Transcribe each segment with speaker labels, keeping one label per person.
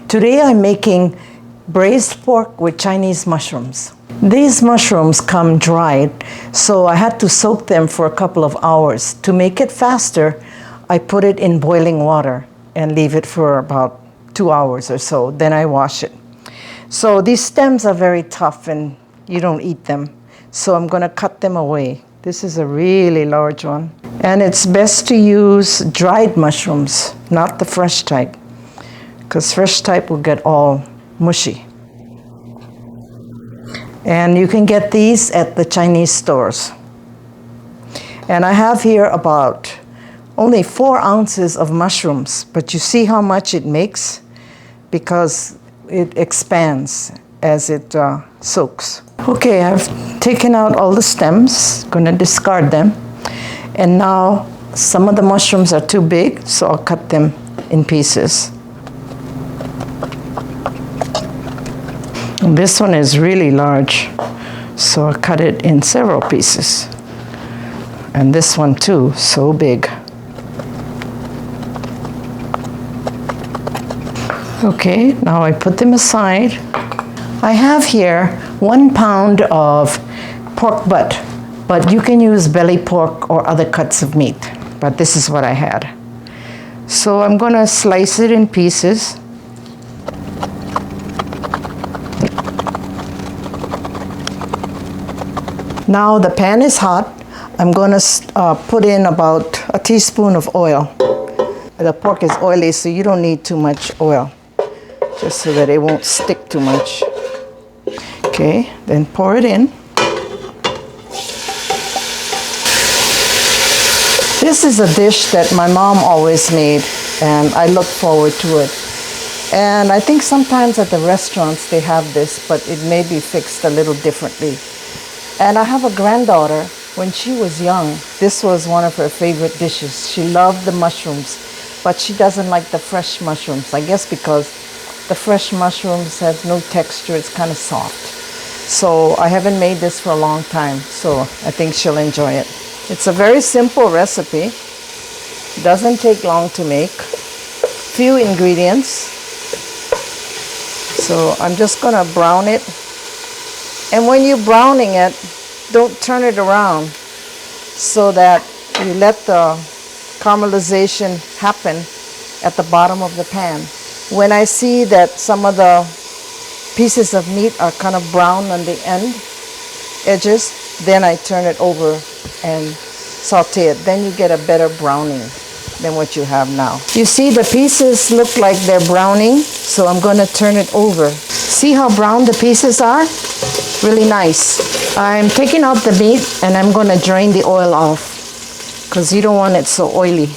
Speaker 1: Today I'm making braised pork with Chinese mushrooms. These mushrooms come dried, so I had to soak them for a couple of hours. To make it faster, I put it in boiling water and leave it for about 2 hours or so. Then I wash it. So these stems are very tough and you don't eat them. So I'm gonna cut them away. This is a really large one. And it's best to use dried mushrooms, not the fresh type, because fresh type will get all mushy. And you can get these at the Chinese stores. And I have here about only 4 ounces of mushrooms, but you see how much it makes? Because it expands as it soaks. Okay, I've taken out all the stems, gonna discard them. And now some of the mushrooms are too big, so I'll cut them in pieces. And this one is really large, so I'll cut it in several pieces. And this one too, so big. Okay, now I put them aside. I have here 1 pound of pork butt, but you can use belly pork or other cuts of meat, but this is what I had. So I'm gonna slice it in pieces. Now the pan is hot. I'm gonna put in about a teaspoon of oil. The pork is oily, so you don't need too much oil, just so that it won't stick too much. Okay, then pour it in. This is a dish that my mom always made, and I look forward to it. And I think sometimes at the restaurants they have this, but it may be fixed a little differently. And I have a granddaughter. When she was young, this was one of her favorite dishes. She loved the mushrooms, but she doesn't like the fresh mushrooms. I guess because the fresh mushrooms have no texture, it's kind of soft. So I haven't made this for a long time, so I think she'll enjoy it. It's a very simple recipe. Doesn't take long to make. Few ingredients. So I'm just gonna brown it. And when you're browning it, don't turn it around, so that you let the caramelization happen at the bottom of the pan. When I see that some of the pieces of meat are kind of brown on the edges, then I turn it over and saute it. Then you get a better browning than what you have now. You see the pieces look like they're browning, so I'm going to turn it over. See how brown the pieces are? Really nice. I'm taking out the meat and I'm going to drain the oil off, because you don't want it so oily.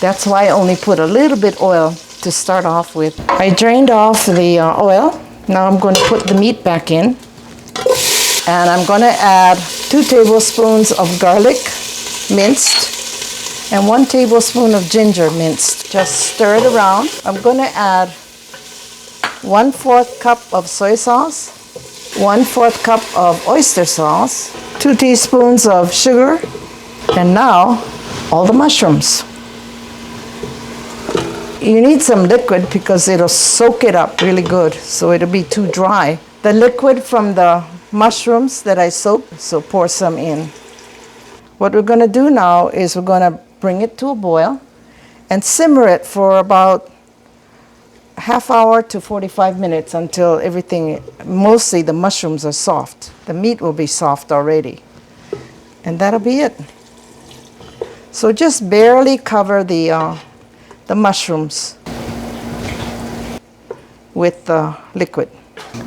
Speaker 1: That's why I only put a little bit oil to start off with. I drained off the oil. Now I'm going to put the meat back in. And I'm going to add 2 tablespoons of garlic minced and 1 tablespoon of ginger minced. Just stir it around. I'm going to add 1/4 cup of soy sauce, 1/4 cup of oyster sauce, 2 teaspoons of sugar, and now all the mushrooms. You need some liquid because it'll soak it up really good, so it'll be too dry. The liquid from the mushrooms that I soaked, so pour some in. What we're going to do now is we're going to bring it to a boil and simmer it for about half hour to 45 minutes until everything, mostly the mushrooms, are soft. The meat will be soft already. And that'll be it. So just barely cover the mushrooms with the liquid.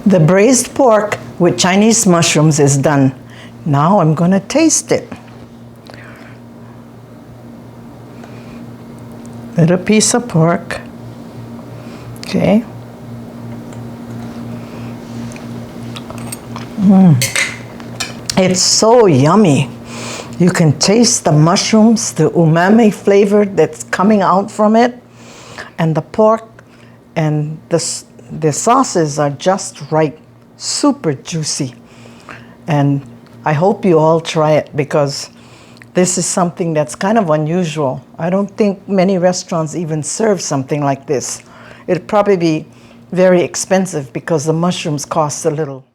Speaker 1: The braised pork with Chinese mushrooms is done. Now I'm going to taste it. Little piece of pork. Okay. It's so yummy. You can taste the mushrooms, the umami flavor that's coming out from it, and the pork, and the sauces are just right, super juicy. And I hope you all try it, because this is something that's kind of unusual. I don't think many restaurants even serve something like this. it'd probably be very expensive because the mushrooms cost a little.